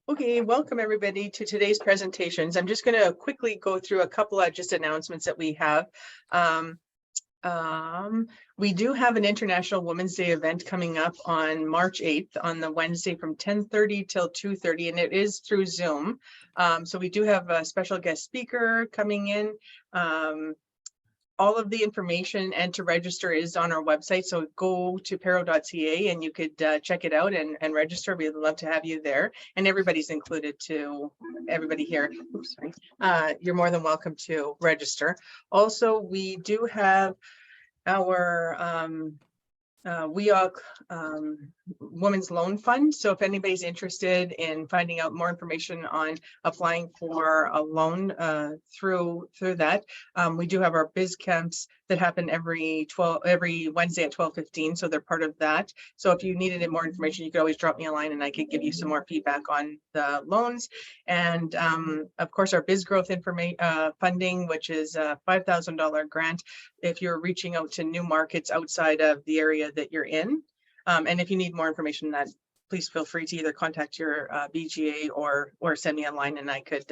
Okay, welcome everybody to today's presentations. I'm just going to quickly go through a couple of just announcements that we have. We do have an International Women's Day event coming up on March 8th on the Wednesday from 10:30 till 2:30, and it is through Zoom. So we do have a special guest speaker coming in. All of the information and to register is on our website. So go to pero.ca and you could check it out and register. We'd love to have you there. And everybody's included too. Everybody here. Oops, sorry. You're more than welcome to register. Also, we do have our WEOC Women's Loan Fund. So if anybody's interested in finding out more information on applying for a loan through that, we do have our biz camps that happen every Wednesday at 12:15. So they're part of that. So if you needed more information, you could always drop me a line and I could give you some more feedback on the loans. And of course, our biz growth funding, which is a $5,000 grant if you're reaching out to new markets outside of the area that you're in. And if you need more information on that, please feel free to either contact your BGA or send me a line and I could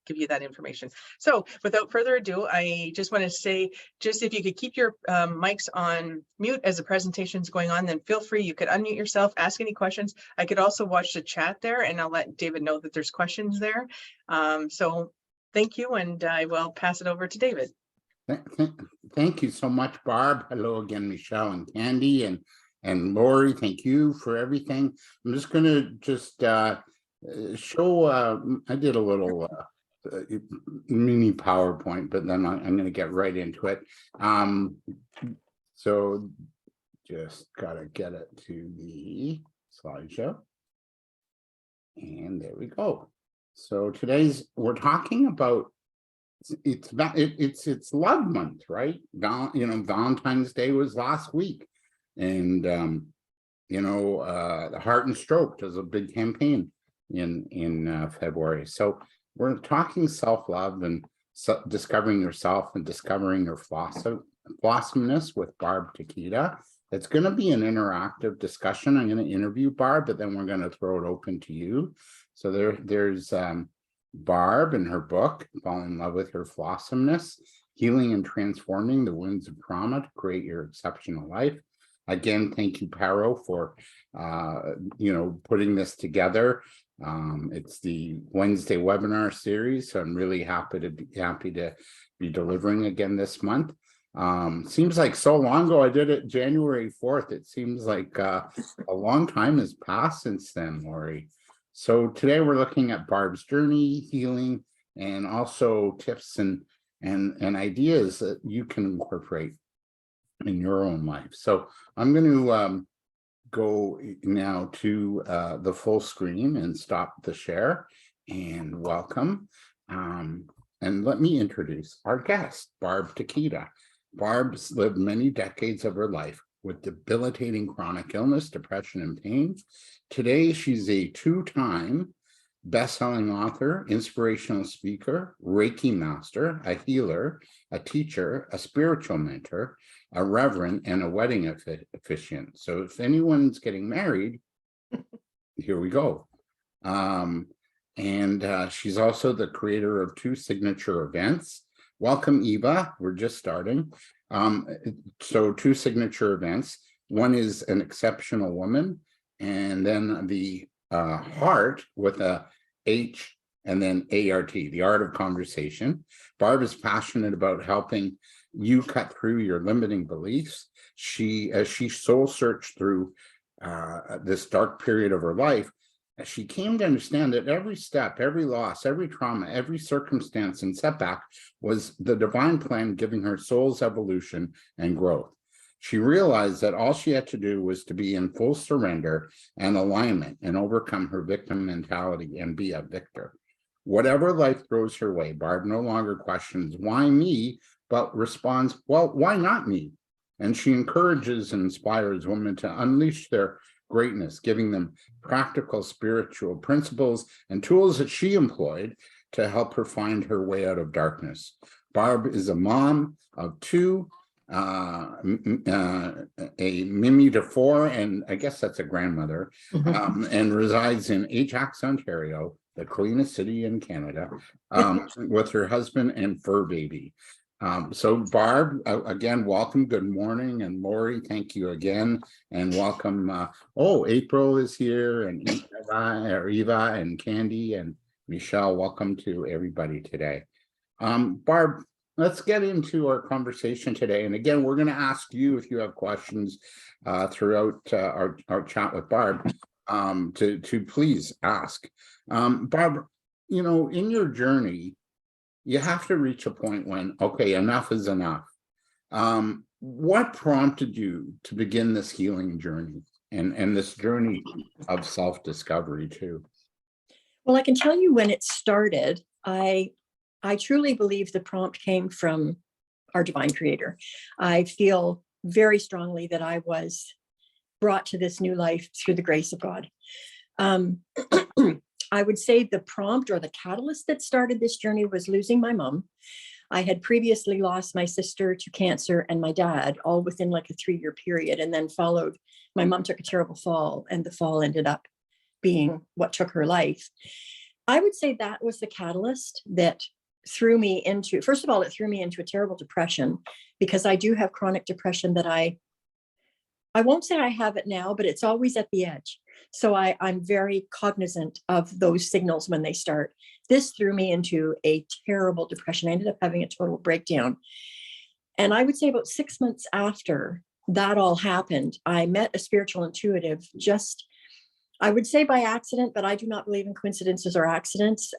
give you that information. So without further ado, I just want to say, just if you could keep your mics on mute as the presentation's going on, then feel free, you could unmute yourself, ask any questions. I could also watch the chat there and I'll let David know that there's questions there. So thank you, and I will pass it over to David. Thank you so much, Barb. Hello again, Michelle and Candy and Lori. Thank you for everything. I'm just going to show. I did a little mini PowerPoint, but then I'm going to get right into it. So just gotta get it to the slideshow, and there we go. So we're talking about. It's love month, right? Valentine's Day was last week, and the Heart and Stroke does a big campaign in February. So we're talking self-love and discovering yourself and discovering your flawsomeness with Barb Takeda. It's going to be an interactive discussion. I'm going to interview Barb, but then we're going to throw it open to you. So there's Barb in her book, Fall in Love with Her Flawsomeness, Healing and Transforming the Wounds of Trauma to Create Your Exceptional Life. Again, thank you, Pero, for putting this together. It's the Wednesday webinar series, so I'm really happy to be delivering again this month. Seems like so long ago. I did it January 4th. It seems like a long time has passed since then, Lori. So today we're looking at Barb's journey, healing, and also tips and ideas that you can incorporate in your own life. So I'm going to go now to the full screen and stop the share and welcome. And let me introduce our guest, Barb Takeda. Barb's lived many decades of her life with debilitating chronic illness, depression, and pain. Today, she's a two-time best-selling author, inspirational speaker, Reiki master, a healer, a teacher, a spiritual mentor, a reverend, and a wedding officiant. So if anyone's getting married, here we go. She's also the creator of two signature events. Welcome, Eva. We're just starting. So two signature events. One is An Exceptional Woman, and then the Heart with a H and then ART, the Art of Conversation. Barb is passionate about helping you cut through your limiting beliefs. As she soul searched through this dark period of her life, she came to understand that every step, every loss, every trauma, every circumstance and setback was the divine plan giving her soul's evolution and growth. She realized that all she had to do was to be in full surrender and alignment and overcome her victim mentality and be a victor. Whatever life throws her way, Barb no longer questions why me, but responds, well, why not me? And she encourages and inspires women to unleash their greatness, giving them practical spiritual principles and tools that she employed to help her find her way out of darkness. Barb is a mom of two, a Mimi to four, and I guess that's a grandmother, and resides in Ajax, Ontario, the cleanest city in Canada, with her husband and fur baby. So Barb, again, welcome, good morning, and Lori, thank you again, and welcome. April is here, and Eva and Candy and Michelle, welcome to everybody today. Barb, let's get into our conversation today. And again, we're going to ask you if you have questions throughout our chat with Barb to please ask. Barb, in your journey, you have to reach a point when, okay, enough is enough. What prompted you to begin this healing journey and this journey of self-discovery too? Well, I can tell you when it started. I truly believe the prompt came from our divine creator. I feel very strongly that I was brought to this new life through the grace of God. I would say the prompt or the catalyst that started this journey was losing my mom. I had previously lost my sister to cancer and my dad all within like a 3-year period, and then followed, my mom took a terrible fall, and the fall ended up being what took her life. I would say that was the catalyst that threw me into, first of all, it threw me into a terrible depression, because I do have chronic depression that I won't say I have it now, but it's always at the edge. So I'm very cognizant of those signals when they start. This threw me into a terrible depression. I ended up having a total breakdown. And I would say about 6 months after that all happened, I met a spiritual intuitive, just, I would say by accident, but I do not believe in coincidences or accidents.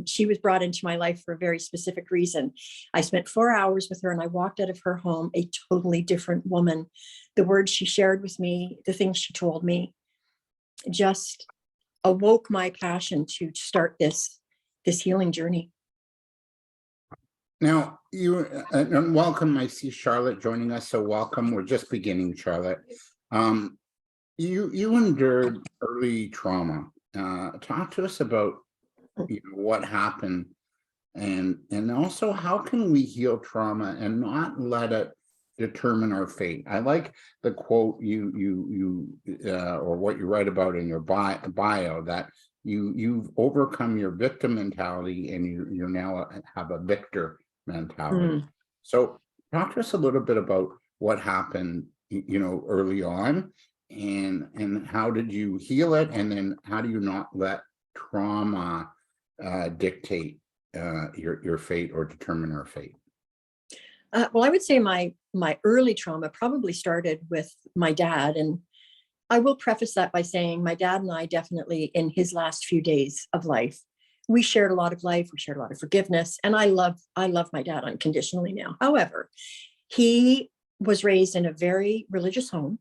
She was brought into my life for a very specific reason. I spent 4 hours with her, and I walked out of her home a totally different woman. The words she shared with me, the things she told me, just awoke my passion to start this healing journey. Now, you and welcome. I see Charlotte joining us, so welcome. We're just beginning, Charlotte. You endured early trauma. Talk to us about what happened, and also how can we heal trauma and not let it determine our fate. I like the quote you or what you write about in your bio, that you've overcome your victim mentality and you now have a victor mentality. So talk to us a little bit about what happened early on, and how did you heal it, and then how do you not let trauma dictate your fate or determine our fate? Well, I would say my early trauma probably started with my dad. And I will preface that by saying my dad and I definitely, in his last few days of life, we shared a lot of life, we shared a lot of forgiveness. And I love my dad unconditionally now. However, he was raised in a very religious home.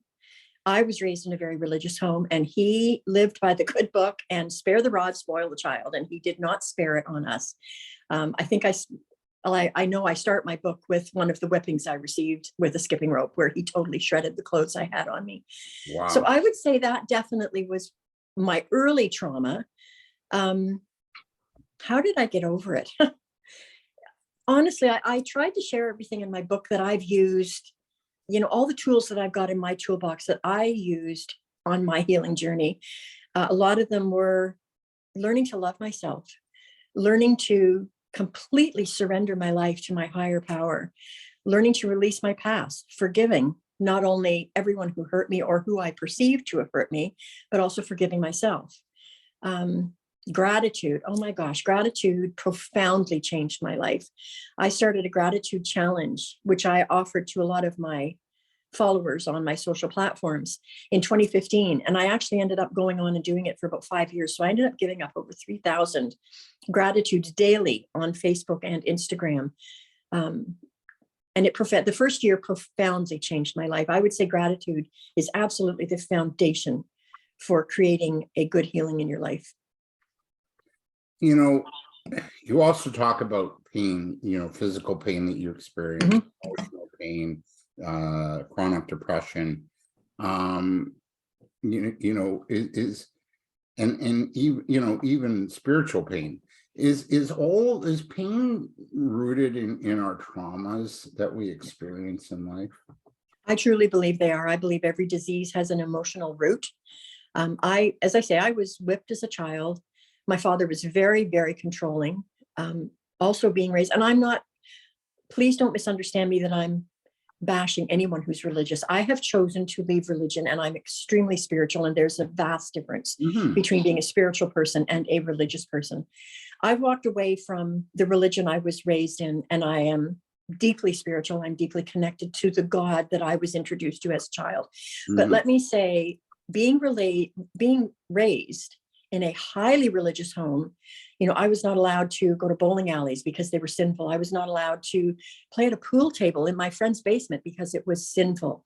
I was raised in a very religious home, and he lived by the good book and spare the rod, spoil the child. And he did not spare it on us. I know I start my book with one of the whippings I received with a skipping rope, where he totally shredded the clothes I had on me. Wow. So I would say that definitely was my early trauma. How did I get over it? Honestly, I tried to share everything in my book that I've used, all the tools that I've got in my toolbox that I used on my healing journey. A lot of them were learning to love myself, learning to completely surrender my life to my higher power, learning to release my past, forgiving not only everyone who hurt me or who I perceived to have hurt me, but also forgiving myself. Gratitude. Oh my gosh, gratitude profoundly changed my life. I started a gratitude challenge, which I offered to a lot of my followers on my social platforms in 2015. And I actually ended up going on and doing it for about 5 years. So I ended up giving up over 3,000 gratitudes daily on Facebook and Instagram. And the first year profoundly changed my life. I would say gratitude is absolutely the foundation for creating a good healing in your life. You also talk about pain, physical pain that you experience, emotional pain, chronic depression, even spiritual pain. Is pain rooted in our traumas that we experience in life? I truly believe they are. I believe every disease has an emotional root. As I say, I was whipped as a child. My father was very, very controlling. Also being raised, and I'm not, please don't misunderstand me that I'm bashing anyone who's religious. I have chosen to leave religion, and I'm extremely spiritual, and there's a vast difference between being a spiritual person and a religious person. I've walked away from the religion I was raised in, and I am deeply spiritual. I'm deeply connected to the God that I was introduced to as a child. But let me say, being raised in a highly religious home, I was not allowed to go to bowling alleys because they were sinful. I was not allowed to play at a pool table in my friend's basement because it was sinful.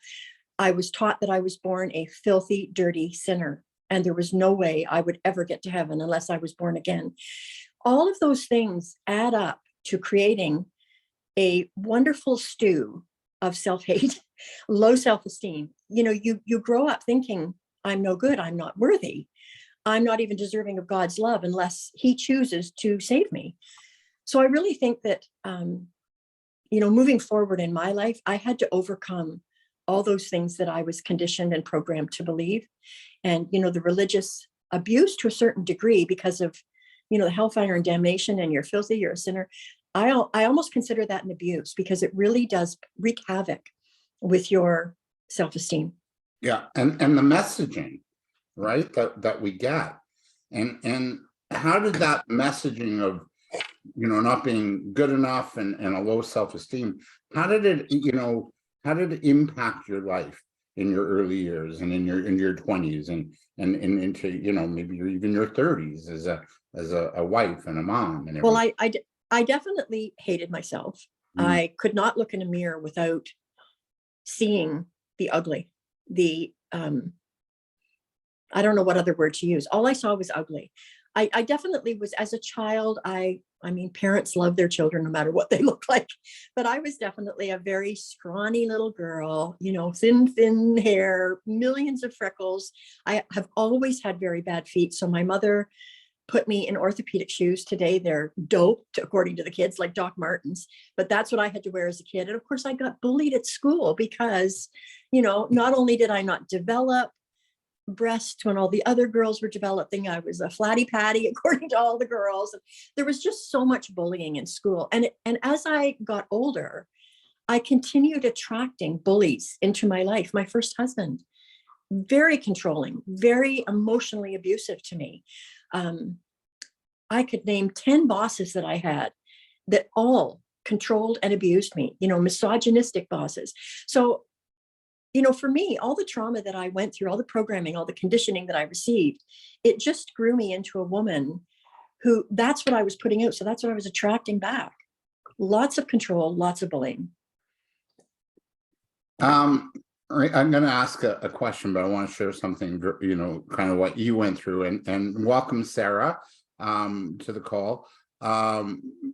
I was taught that I was born a filthy, dirty sinner, and there was no way I would ever get to heaven unless I was born again. All of those things add up to creating a wonderful stew of self-hate, low self-esteem. You grow up thinking, I'm no good, I'm not worthy, I'm not even deserving of God's love unless he chooses to save me. So I really think that, moving forward in my life, I had to overcome all those things that I was conditioned and programmed to believe. And, the religious abuse to a certain degree because of, the hellfire and damnation, and you're filthy, you're a sinner. I almost consider that an abuse because it really does wreak havoc with your self-esteem. Yeah. And the messaging, right, that we get. And how did that messaging of, not being good enough and a low self-esteem, how did it impact your life in your early years and in your 20s and into, maybe even your 30s as a wife and a mom and everything? Well, I definitely hated myself. I could not look in a mirror without seeing the ugly, I don't know what other word to use. All I saw was ugly. I definitely was, as a child, I mean, parents love their children no matter what they look like, but I was definitely a very scrawny little girl, thin hair, millions of freckles. I have always had very bad feet. So my mother put me in orthopedic shoes. Today they're doped, according to the kids, like Doc Martens, but that's what I had to wear as a kid. And of course I got bullied at school because, not only did I not develop breasts when all the other girls were developing, I was a flatty patty according to all the girls. There was just so much bullying in school. And as I got older, I continued attracting bullies into my life. My first husband, very controlling, very emotionally abusive to me. I could name 10 bosses that I had that all controlled and abused me, misogynistic bosses. So, for me, all the trauma that I went through, all the programming, all the conditioning that I received, it just grew me into a woman who, that's what I was putting out. So that's what I was attracting back. Lots of control, lots of bullying. I'm going to ask a question, but I want to share something, kind of what you went through, and welcome, Sarah, to the call.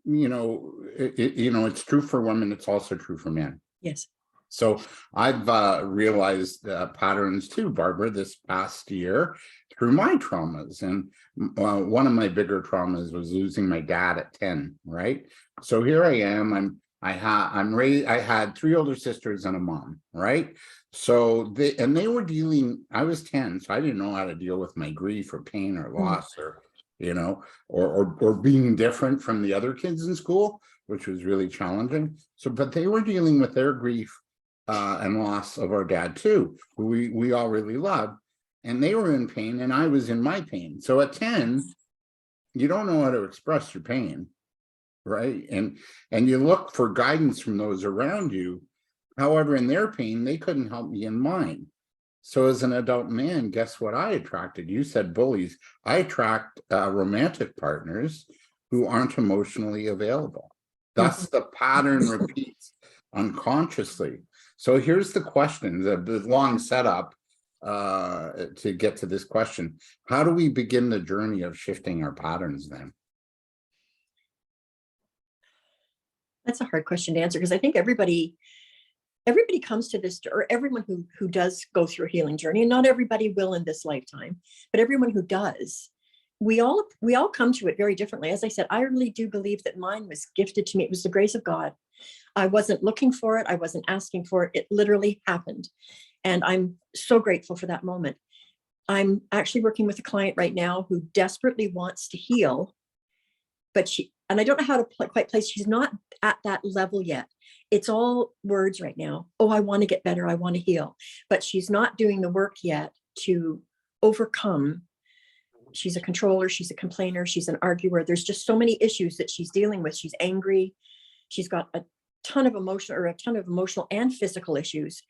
It's true for women. It's also true for men. Yes. So I've realized patterns too, Barbara, this past year through my traumas. And one of my bigger traumas was losing my dad at 10, right? So here I am, I had 3 older sisters and a mom, right? So they were I was 10, so I didn't know how to deal with my grief or pain or loss or being different from the other kids in school, which was really challenging. So, but they were dealing with their grief and loss of our dad too, who we all really loved, and they were in pain and I was in my pain. So at 10, you don't know how to express your pain, right? And you look for guidance from those around you. However, in their pain, they couldn't help me in mine. So as an adult man, guess what I attracted? You said bullies. I attract romantic partners who aren't emotionally available. Thus the pattern repeats unconsciously. So here's the question, the long setup to get to this question. How do we begin the journey of shifting our patterns then? That's a hard question to answer, because I think everybody comes to this, or everyone who does go through a healing journey, and not everybody will in this lifetime, but everyone who does we all come to it very differently. As I said, I really do believe that mine was gifted to me. It was the grace of God. I wasn't looking for it. I wasn't asking for it. It literally happened. And I'm so grateful for that moment. I'm actually working with a client right now who desperately wants to heal, but and I don't know how to quite place, she's not at that level yet. It's all words right now. Oh, I want to get better. I want to heal. But she's not doing the work yet to overcome. She's a controller. She's a complainer. She's an arguer. There's just so many issues that she's dealing with. She's angry. She's got a ton of emotional and physical issues,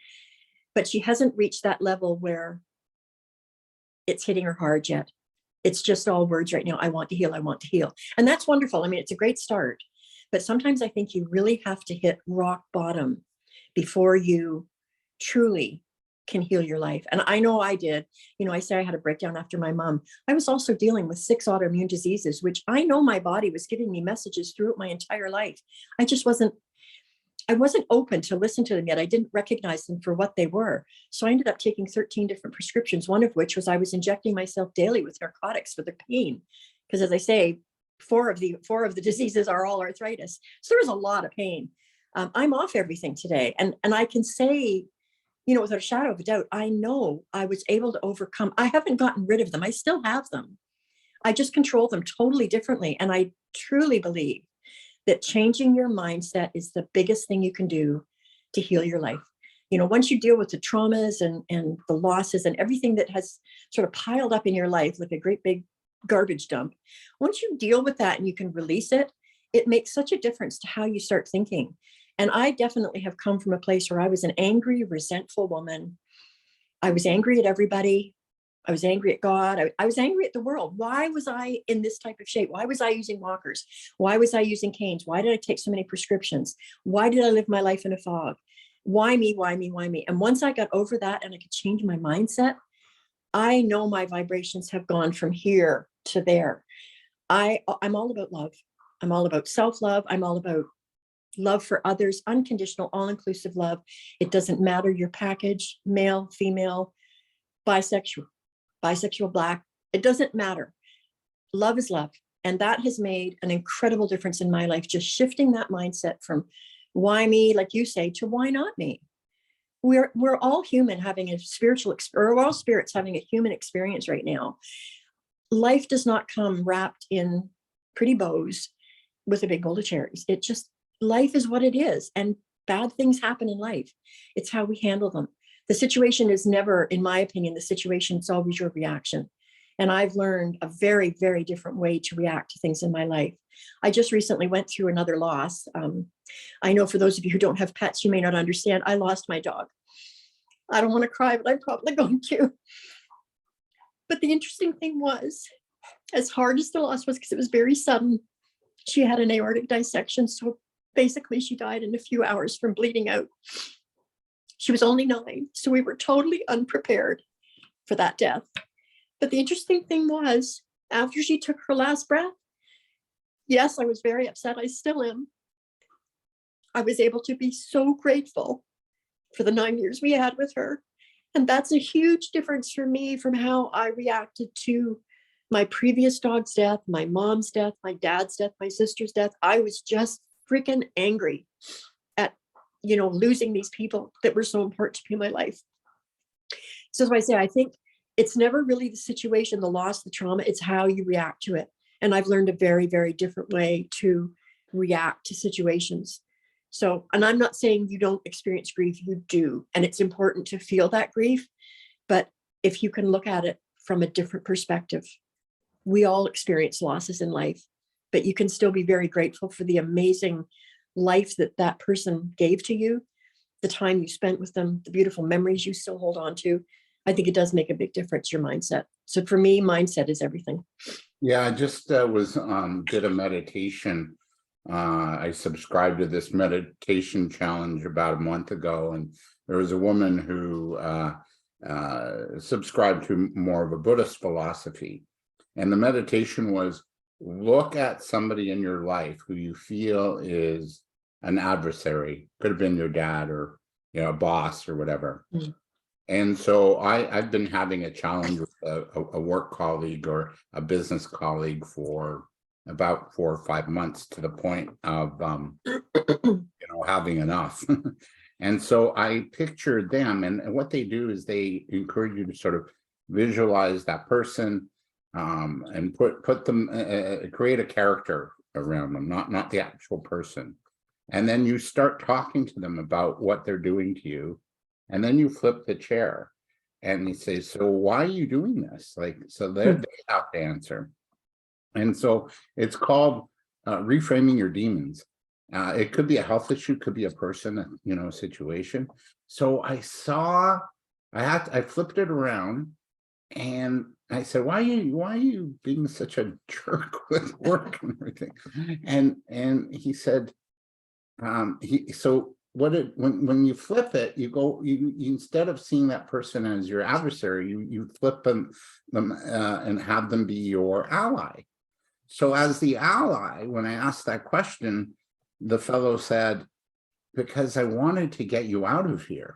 but she hasn't reached that level where it's hitting her hard yet. It's just all words right now. I want to heal. I want to heal. And that's wonderful. I mean, it's a great start, but sometimes I think you really have to hit rock bottom before you truly can heal your life. And I know I did. You know, I say I had a breakdown after my mom. I was also dealing with 6 autoimmune diseases, which I know my body was giving me messages throughout my entire life. I wasn't open to listen to them yet. I didn't recognize them for what they were. So I ended up taking 13 different prescriptions, one of which was I was injecting myself daily with narcotics for the pain. Because as I say, 4 of the diseases are all arthritis. So there was a lot of pain. I'm off everything today. And I can say, you know, without a shadow of a doubt, I know I was able to overcome. I haven't gotten rid of them. I still have them. I just control them totally differently. And I truly believe that changing your mindset is the biggest thing you can do to heal your life. You know, once you deal with the traumas and the losses and everything that has sort of piled up in your life like a great big garbage dump, once you deal with that and you can release it, it makes such a difference to how you start thinking. And I definitely have come from a place where I was an angry, resentful woman. I was angry at everybody. I was angry at God. I was angry at the world. Why was I in this type of shape? Why was I using walkers? Why was I using canes? Why did I take so many prescriptions? Why did I live my life in a fog? Why me? Why me? Why me? And once I got over that and I could change my mindset, I know my vibrations have gone from here to there. I'm all about love. I'm all about self-love. I'm all about love for others, unconditional, all-inclusive love. It doesn't matter your package, male, female, bisexual, Black, it doesn't matter. Love is love. And that has made an incredible difference in my life, just shifting that mindset from why me, like you say, to why not me. We're all human having a we're all spirits having a human experience right now. Life does not come wrapped in pretty bows with a big bowl of cherries. Life is what it is. And bad things happen in life. It's how we handle them. The situation is never, in my opinion, the situation is always your reaction. And I've learned a very, very different way to react to things in my life. I just recently went through another loss. I know for those of you who don't have pets, you may not understand. I lost my dog. I don't want to cry, but I'm probably going to. But the interesting thing was, as hard as the loss was, because it was very sudden, she had an aortic dissection. So basically she died in a few hours from bleeding out. She was only 9, so we were totally unprepared for that death. But the interesting thing was, after she took her last breath, yes, I was very upset. I still am. I was able to be so grateful for the 9 years we had with her. And that's a huge difference for me from how I reacted to my previous dog's death, my mom's death, my dad's death, my sister's death. I was just freaking angry at, losing these people that were so important to me in my life. So as I say, I think it's never really the situation, the loss, the trauma, it's how you react to it. And I've learned a very, very different way to react to situations. So, and I'm not saying you don't experience grief, you do. And it's important to feel that grief. But if you can look at it from a different perspective, we all experience losses in life, but you can still be very grateful for the amazing life that person gave to you, the time you spent with them, the beautiful memories you still hold on to. I think it does make a big difference, your mindset. So for me, mindset is everything. Yeah, I just did a meditation. I subscribed to this meditation challenge about a month ago, and there was a woman who subscribed to more of a Buddhist philosophy. And the meditation was, look at somebody in your life who you feel is an adversary. Could have been your dad or a boss or whatever. Mm. And so I've been having a challenge with a work colleague or a business colleague for about 4 or 5 months, to the point of having enough. And so I pictured them, and what they do is they encourage you to sort of visualize that person, and put them, create a character around them, not the actual person. And then you start talking to them about what they're doing to you. And then you flip the chair and you say, so why are you doing this? Like, so they have to answer. And so it's called reframing your demons. It could be a health issue, could be a person, situation. So I flipped it around and I said, why are you being such a jerk with work and everything? And he said, when you flip it, you instead of seeing that person as your adversary, you flip them and have them be your ally. So as the ally, when I asked that question, the fellow said, because I wanted to get you out of here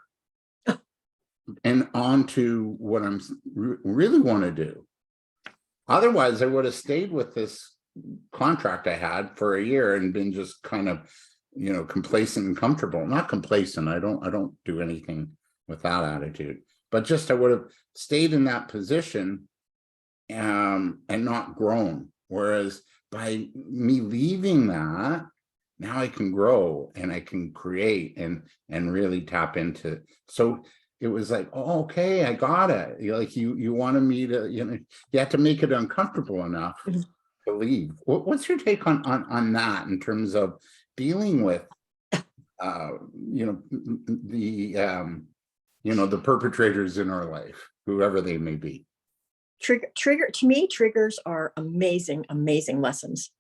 and on to what I'm really want to do. Otherwise, I would have stayed with this contract I had for a year and been just kind of, complacent and comfortable. Not complacent. I don't do anything with that attitude, but just I would have stayed in that position and not grown. Whereas by me leaving that, now I can grow and I can create and really tap into. So it was like, oh, okay, I got it. You wanted me to, you have to make it uncomfortable enough to leave. What's your take on that in terms of dealing with, the perpetrators in our life, whoever they may be? To me, triggers are amazing lessons.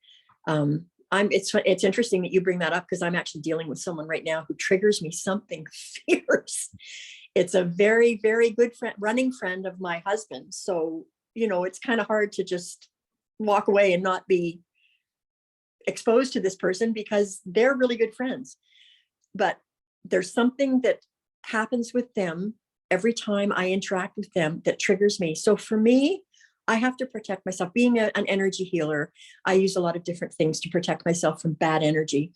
It's interesting that you bring that up, because I'm actually dealing with someone right now who triggers me something fierce. It's a very, very good running friend of my husband. So, it's kind of hard to just walk away and not be exposed to this person, because they're really good friends. But there's something that happens with them every time I interact with them that triggers me. So for me, I have to protect myself. Being an energy healer, I use a lot of different things to protect myself from bad energy.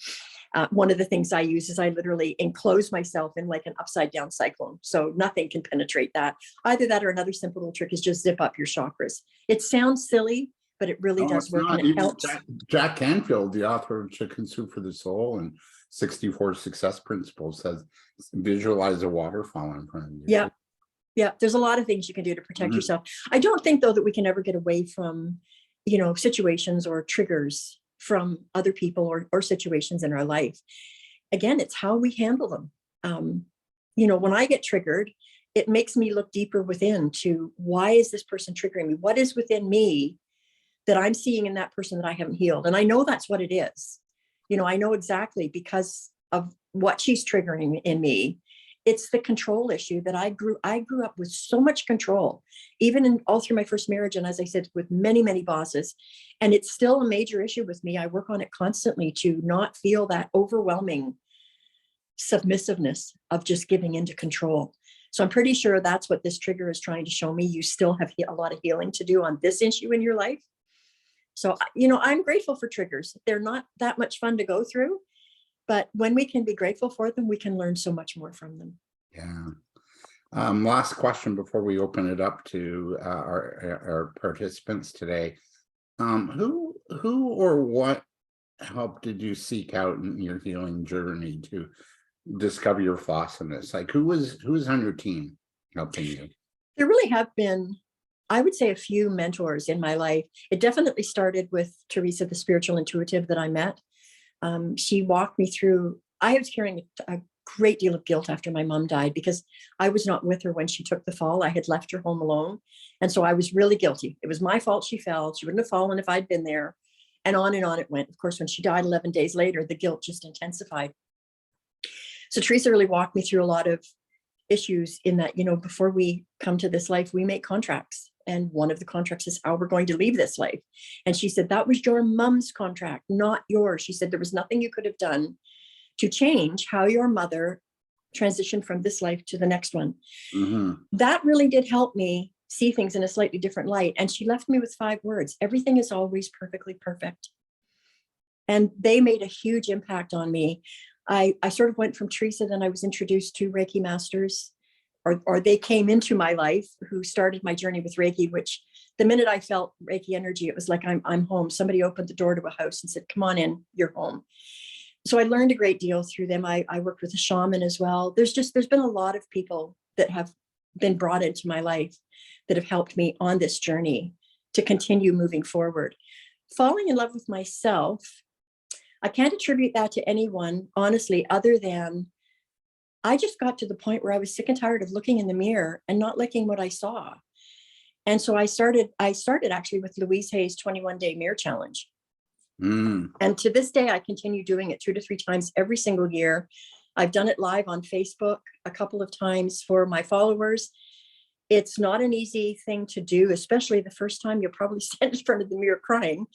One of the things I use is I literally enclose myself in like an upside down cyclone, so nothing can penetrate that. Either that, or another simple little trick is just zip up your chakras. It sounds silly, but it really does work, and it helps. Jack Canfield, the author of Chicken Soup for the Soul and 64 Success Principles, says visualize a waterfall in front of you. Yeah, there's a lot of things you can do to protect yourself. I don't think, though, that we can ever get away from, situations or triggers from other people or situations in our life. Again, it's how we handle them. When I get triggered, it makes me look deeper within to, why is this person triggering me? What is within me that I'm seeing in that person that I haven't healed? And I know that's what it is. I know exactly, because of what she's triggering in me. It's the control issue that I grew up with so much control, even all through my first marriage. And as I said, with many, many bosses, and it's still a major issue with me. I work on it constantly to not feel that overwhelming submissiveness of just giving into control. So I'm pretty sure that's what this trigger is trying to show me. You still have a lot of healing to do on this issue in your life. So, I'm grateful for triggers. They're not that much fun to go through, but when we can be grateful for them, we can learn so much more from them. Yeah. Last question before we open it up to our participants today. Who or what help did you seek out in your healing journey to discover your flawsomeness? Like, who was on your team helping you? There really have been, I would say, a few mentors in my life. It definitely started with Teresa, the spiritual intuitive that I met. She walked me through. I was carrying a great deal of guilt after my mom died, because I was not with her when she took the fall. I had left her home alone. And so I was really guilty. It was my fault she fell. She wouldn't have fallen if I'd been there. And on it went. Of course, when she died 11 days later, the guilt just intensified. So Teresa really walked me through a lot of issues in that, before we come to this life, we make contracts. And one of the contracts is how we're going to leave this life. And she said, that was your mom's contract, not yours. She said, there was nothing you could have done to change how your mother transition from this life to the next one. Mm-hmm. That really did help me see things in a slightly different light. And she left me with 5 words: everything is always perfectly perfect. And they made a huge impact on me. I sort of went from Teresa, then I was introduced to Reiki masters, or they came into my life who started my journey with Reiki, which the minute I felt Reiki energy, it was like I'm home. Somebody opened the door to a house and said, come on in, you're home. So I learned a great deal through them. I worked with a shaman as well. There's been a lot of people that have been brought into my life that have helped me on this journey to continue moving forward. Falling in love with myself, I can't attribute that to anyone, honestly, other than I just got to the point where I was sick and tired of looking in the mirror and not liking what I saw. And so I started actually with Louise Hay's 21-day mirror challenge. Mm. And to this day, I continue doing it 2 to 3 times every single year. I've done it live on Facebook a couple of times for my followers. It's not an easy thing to do, especially the first time. You'll probably stand in front of the mirror crying,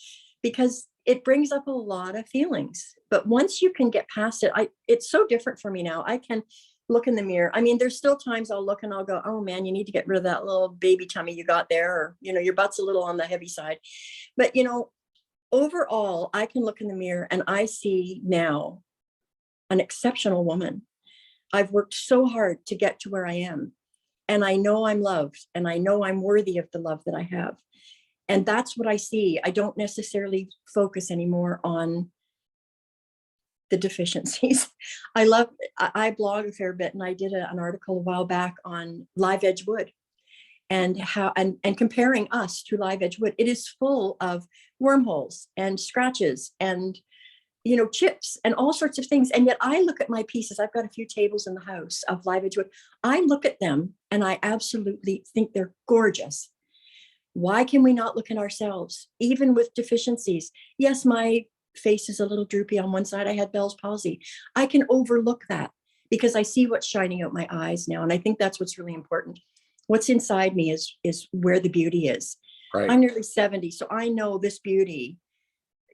because it brings up a lot of feelings. But once you can get past it, it's so different for me now. I can look in the mirror. I mean, there's still times I'll look and I'll go, oh man, you need to get rid of that little baby tummy you got there, or, your butt's a little on the heavy side. But, overall, I can look in the mirror and I see now an exceptional woman. I've worked so hard to get to where I am, and I know I'm loved, and I know I'm worthy of the love that I have. And that's what I see. I don't necessarily focus anymore on the deficiencies. I blog a fair bit, and I did an article a while back on live edge wood and how, and comparing us to live edge wood. It is full of wormholes and scratches and, chips and all sorts of things. And yet I look at my pieces. I've got a few tables in the house of live edge wood. I look at them and I absolutely think they're gorgeous. Why can we not look in ourselves, even with deficiencies? Yes, my face is a little droopy on one side. I had Bell's palsy. I can overlook that because I see what's shining out my eyes now. And I think that's what's really important. What's inside me is where the beauty is. Right. I'm nearly 70, so I know this beauty,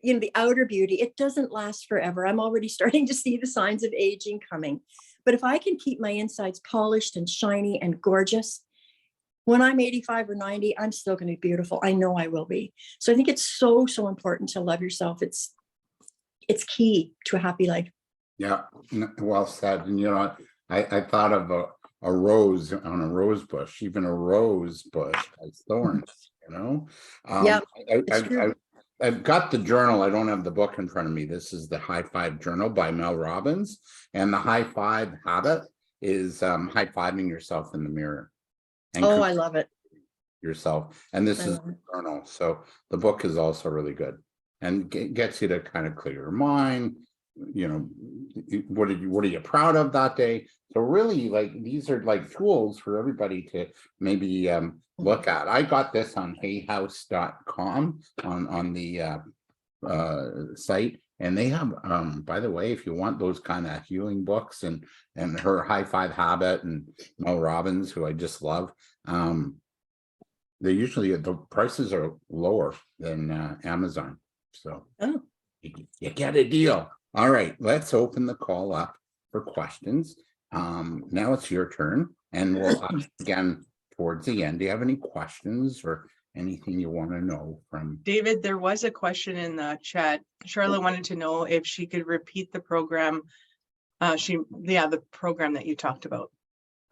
the outer beauty, it doesn't last forever. I'm already starting to see the signs of aging coming. But if I can keep my insides polished and shiny and gorgeous, when I'm 85 or 90, I'm still going to be beautiful. I know I will be. So I think it's so, so important to love yourself. It's key to a happy life. Yeah, well said. And I thought of a rose on a rose bush. Even a rose bush has thorns. Yeah, it's true. I've got the journal. I don't have the book in front of me. This is the High Five Journal by Mel Robbins, and the High Five habit is high-fiving yourself in the mirror. And I love it. Yourself, and this is the journal. So the book is also really good and gets you to kind of clear your mind. What are you proud of that day? So really, these are tools for everybody to maybe look at. I got this on hayhouse.com on the site, and they have by the way, if you want those kind of healing books and her High Five habit and Mel Robbins, who I just love, they usually, the prices are lower than Amazon, so you get a deal. All right, let's open the call up for questions. Now it's your turn, and we'll ask again towards the end. Do you have any questions or anything you want to know from David? There was a question in the chat. Charlotte wanted to know if she could repeat the program. The program that you talked about.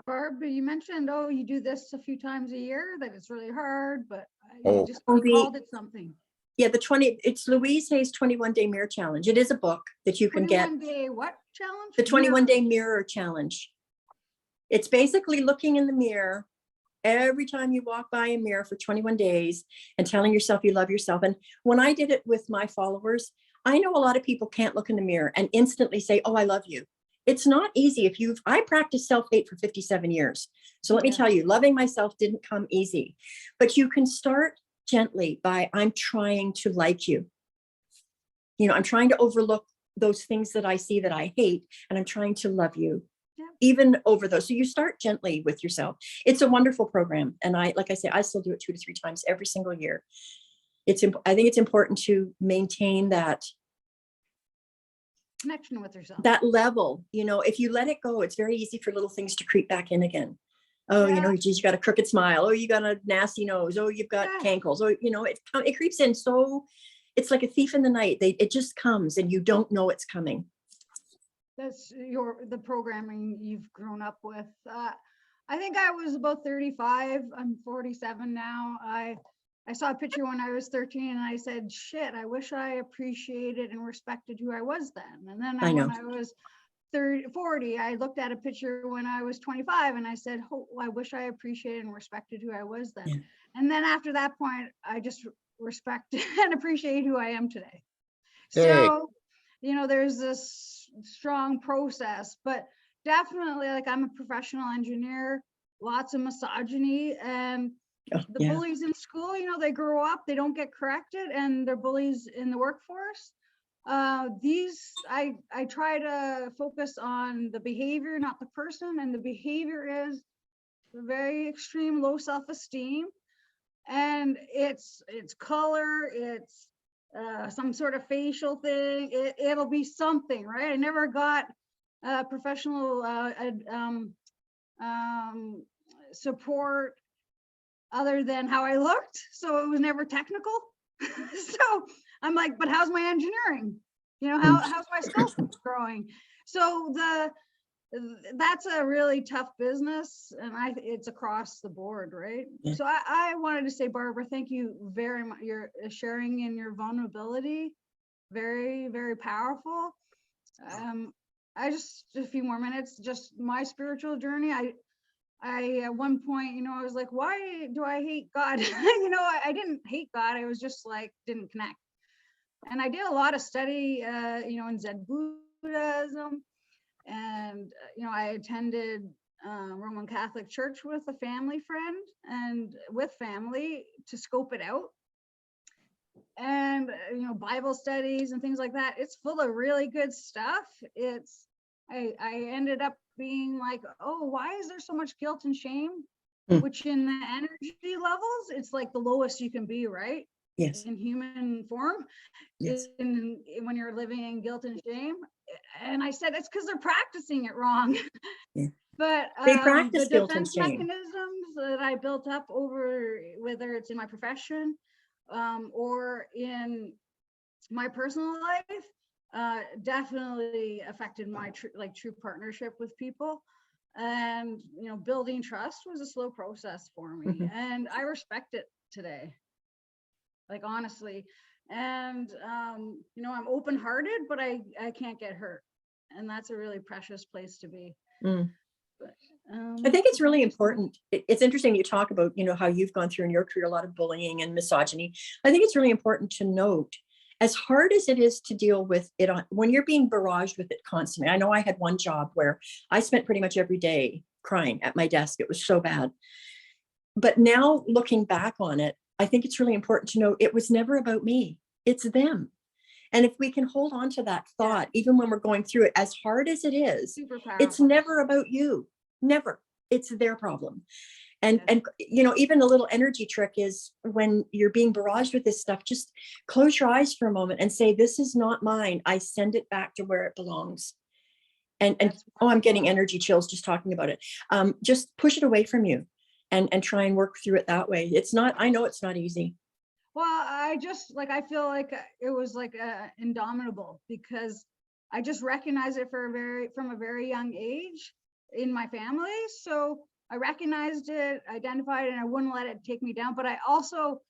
Barb, you mentioned, you do this a few times a year, that it's really hard, but Oh. you just called it something. Yeah, it's Louise Hay's 21-day mirror challenge. It is a book that you can get. 21-day what challenge? The 21-day mirror challenge. It's basically looking in the mirror every time you walk by a mirror for 21 days and telling yourself you love yourself. And when I did it with my followers, I know a lot of people can't look in the mirror and instantly say, oh, I love you. It's not easy. I practiced self-hate for 57 years. So let me tell you, loving myself didn't come easy, but you can start gently by, I'm trying to like you. I'm trying to overlook those things that I see that I hate, and I'm trying to love you even over those. So you start gently with yourself. It's a wonderful program. And like I say, I still do it 2 to 3 times every single year. I think it's important to maintain that connection with yourself. That level, you know, if you let it go, it's very easy for little things to creep back in again. Oh, you know, geez, you got a crooked smile. Oh, you got a nasty nose. Oh, you've got cankles. Oh, you know, it creeps in. So it's like a thief in the night. It just comes and you don't know it's coming. That's the programming you've grown up with. I think I was about 35. I'm 47 now. I saw a picture when I was 13 and I said, shit, I wish I appreciated and respected who I was then. And then when I was 40, I looked at a picture when I was 25 and I said, oh, I wish I appreciated and respected who I was then. Yeah. And then after that point, I just respect and appreciate who I am today. Hey. So, you know, there's this strong process, but definitely, like, I'm a professional engineer, lots of misogyny, and the bullies in school, you know, they grow up, they don't get corrected, and they're bullies in the workforce. I try to focus on the behavior, not the person, and the behavior is very extreme low self-esteem, and it's color, it's some sort of facial thing, it'll be something, right? I never got professional support other than how I looked, so it was never technical. So I'm like, but how's my engineering? You know, how's my skill set growing? So that's a really tough business, and it's across the board, right? Yeah. So I wanted to say, Barbara, thank you very much. Your sharing in your vulnerability, very, very powerful. I just a few more minutes, just my spiritual journey. I at one point, you know, I was like, why do I hate God? You know, I didn't hate God. I was just like, didn't connect. And I did a lot of study, you know, in Zen Buddhism. And, you know, I attended Roman Catholic Church with a family friend and with family to scope it out. And, you know, Bible studies and things like that. It's full of really good stuff. I ended up being like, oh, why is there so much guilt and shame? Which in the energy levels, it's like the lowest you can be, right? Yes. In human form. Yes. When you're living in guilt and shame. And I said, it's because they're practicing it wrong. Yeah. But they practice the guilt and shame mechanisms that I built up over, whether it's in my profession or in my personal life, definitely affected my true partnership with people. And, you know, building trust was a slow process for me. Mm-hmm. And I respect it today, like, honestly. And, you know, I'm open-hearted, but I can't get hurt. And that's a really precious place to be. Mm. But, I think it's really important. It's interesting you talk about, you know, how you've gone through in your career a lot of bullying and misogyny. I think it's really important to note, as hard as it is to deal with it when you're being barraged with it constantly. I know I had one job where I spent pretty much every day crying at my desk. It was so bad. But now looking back on it, I think it's really important to know it was never about me. It's them. And if we can hold on to that thought, even when we're going through it, as hard as it is, it's never about you. Never. It's their problem. And you know, even a little energy trick is when you're being barraged with this stuff, just close your eyes for a moment and say, this is not mine. I send it back to where it belongs. And oh, I'm getting energy chills just talking about it. Just push it away from you and try and work through it that way. It's not, I know it's not easy. Well, I feel like it was like indomitable, because I just recognized it from a very young age in my family. So I recognized it, identified it, and I wouldn't let it take me down. But I also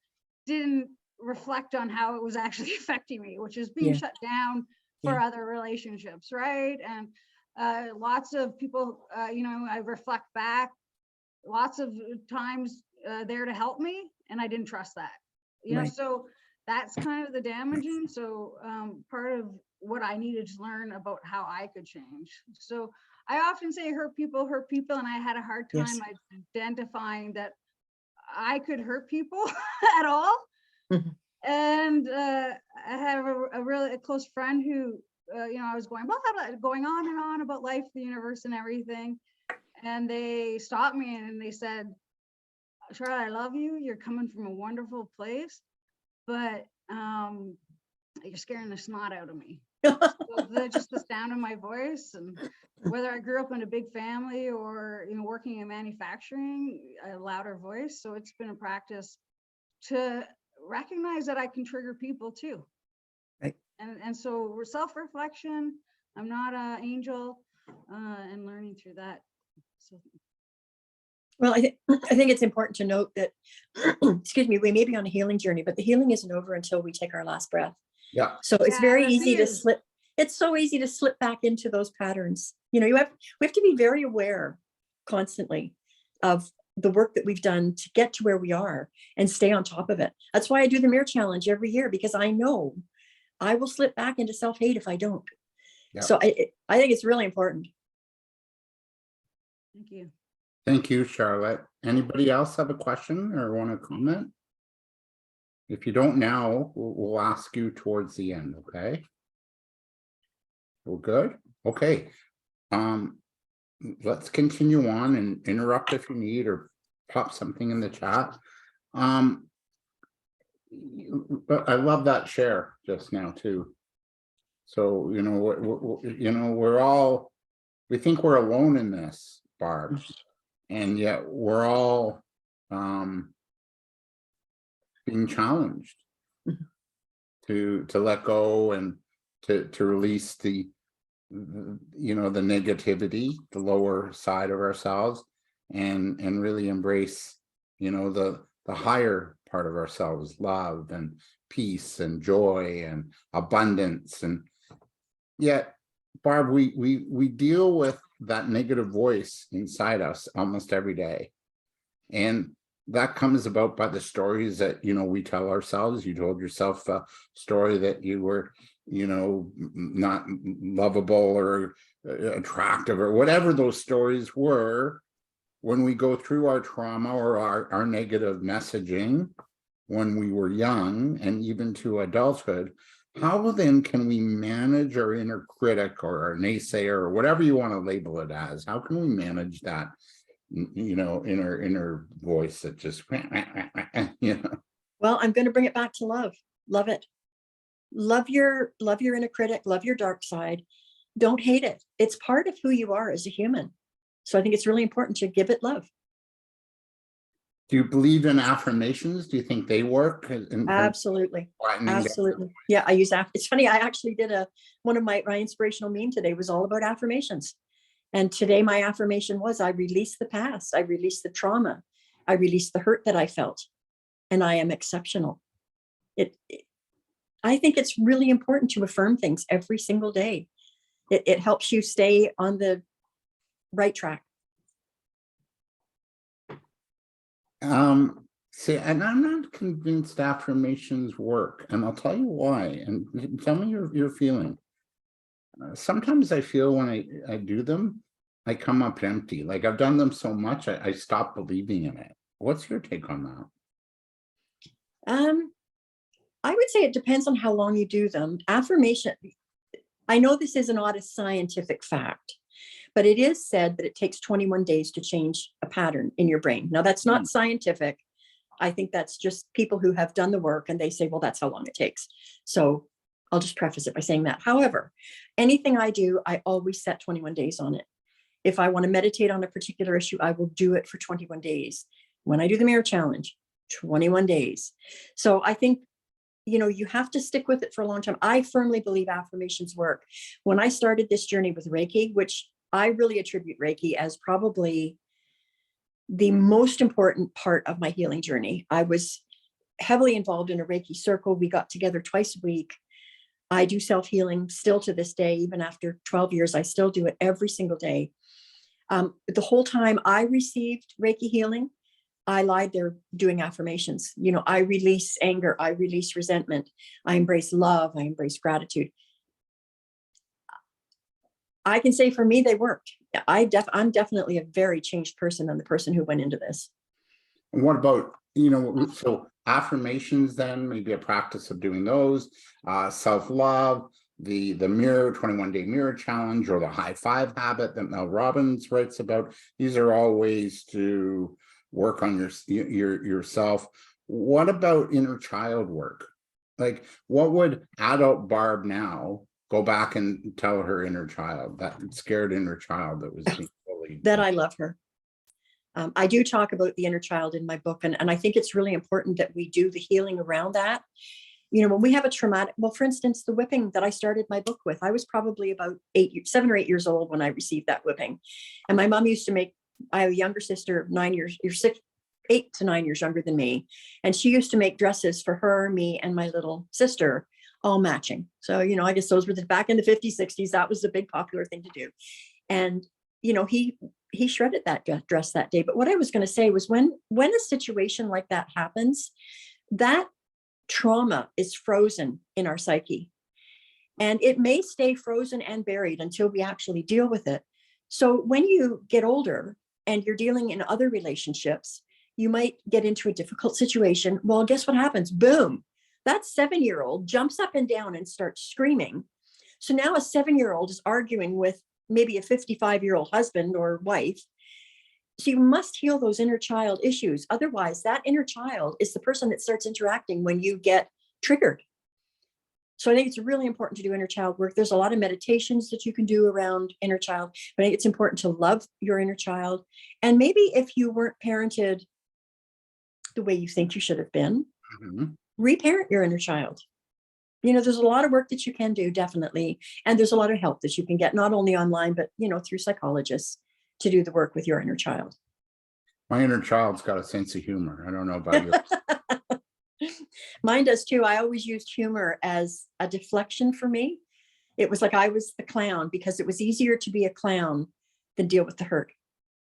didn't reflect on how it was actually affecting me, which is being shut down for other relationships, right? And lots of people, you know, I reflect back, lots of times there to help me, and I didn't trust that. You know, so that's kind of the damaging. So part of what I needed to learn about how I could change. So I often say hurt people, and I had a hard time identifying that I could hurt people at all. Mm-hmm. And I have a really close friend who, you know, I was going on and on about life, the universe, and everything. And they stopped me and they said, Charlotte, I love you. You're coming from a wonderful place, but you're scaring the snot out of me. Just the sound of my voice, and whether I grew up in a big family or, you know, working in manufacturing, a louder voice. So it's been a practice to recognize that I can trigger people too. Right. And so we're self-reflection. I'm not an angel, and learning through that. So Well, I think it's important to note that, excuse me, we may be on a healing journey, but the healing isn't over until we take our last breath. Yeah. So it's Yeah, very the easy thing to is- slip. It's so easy to slip back into those patterns. You know, we have to be very aware constantly of the work that we've done to get to where we are and stay on top of it. That's why I do the mirror challenge every year, because I know I will slip back into self-hate if I don't. Yeah. So I think it's really important. thank you. Thank you, Charlotte. Anybody else have a question or want to comment? If you don't now, we'll ask you towards the end, okay? We're good? Okay. Let's continue on and interrupt if you need, or pop something in the chat. But I love that share just now too. So, you know, we're all, we think we're alone in this, Barb, and yet we're all being challenged to let go and to release the you know, the negativity, the lower side of ourselves, and really embrace, you know, the higher part of ourselves, love and peace and joy and abundance. And yet, Barb, we deal with that negative voice inside us almost every day, and that comes about by the stories that, you know, we tell ourselves. You told yourself a story that you were, you know, not lovable or attractive or whatever those stories were. When we go through our trauma or our negative messaging when we were young and even to adulthood, how then can we manage our inner critic or our naysayer or whatever you want to label it as? How can we manage that, you know, inner voice that just, you know? Well, I'm going to bring it back to love. Love it. Love your inner critic, love your dark side. Don't hate it. It's part of who you are as a human. So I think it's really important to give it love. Do you believe in affirmations? Do you think they work? Absolutely. Absolutely. Yeah, I use it's funny, I actually did one of my inspirational meme today was all about affirmations. And today my affirmation was, I release the past, I release the trauma, I release the hurt that I felt, and I am exceptional. I think it's really important to affirm things every single day. It helps you stay on the right track. See, and I'm not convinced affirmations work, and I'll tell you why, and tell me your feeling. Sometimes I feel when I do them, I come up empty. Like I've done them so much, I stop believing in it. What's your take on that? I would say it depends on how long you do them. Affirmation, I know this is not a scientific fact, but it is said that it takes 21 days to change a pattern in your brain. Now, that's not scientific. I think that's just people who have done the work and they say, well, that's how long it takes. So I'll just preface it by saying that. However, anything I do, I always set 21 days on it. If I want to meditate on a particular issue, I will do it for 21 days. When I do the mirror challenge, 21 days. So I think, you know, you have to stick with it for a long time. I firmly believe affirmations work. When I started this journey with Reiki, which I really attribute Reiki as probably the most important part of my healing journey. I was heavily involved in a Reiki circle. We got together twice a week. I do self-healing still to this day. Even after 12 years, I still do it every single day. The whole time I received Reiki healing, I lied there doing affirmations. You know, I release anger, I release resentment, I embrace love, I embrace gratitude. I can say for me, they worked. I'm definitely a very changed person than the person who went into this. And what about, you know, so affirmations then, maybe a practice of doing those, self-love, the mirror 21-day mirror challenge, or the high five habit that Mel Robbins writes about. These are all ways to work on yourself. What about inner child work? Like, what would adult Barb now go back and tell her inner child, that scared inner child that was being bullied? That I love her. I do talk about the inner child in my book, and I think it's really important that we do the healing around that. You know, when we have a traumatic, well, for instance, the whipping that I started my book with, I was probably about 7 or 8 years old when I received that whipping. And my mom used to make, I have a younger sister, 8 to 9 years younger than me. And she used to make dresses for her, me, and my little sister, all matching. So, you know, I guess those were back in the 50s, 60s, that was the big popular thing to do. And, you know, he shredded that dress that day. But what I was going to say was when a situation like that happens, that trauma is frozen in our psyche, and it may stay frozen and buried until we actually deal with it. So when you get older and you're dealing in other relationships, you might get into a difficult situation. Well, guess what happens? Boom, that 7-year-old jumps up and down and starts screaming. So now a 7-year-old is arguing with maybe a 55-year-old husband or wife. So you must heal those inner child issues. Otherwise, that inner child is the person that starts interacting when you get triggered. So I think it's really important to do inner child work. There's a lot of meditations that you can do around inner child, but I think it's important to love your inner child. And maybe if you weren't parented the way you think you should have been, reparent your inner child. You know, there's a lot of work that you can do, definitely. And there's a lot of help that you can get, not only online, but, you know, through psychologists to do the work with your inner child. My inner child's got a sense of humor. I don't know about you. Mine does too. I always used humor as a deflection for me. It was like I was the clown because it was easier to be a clown than deal with the hurt.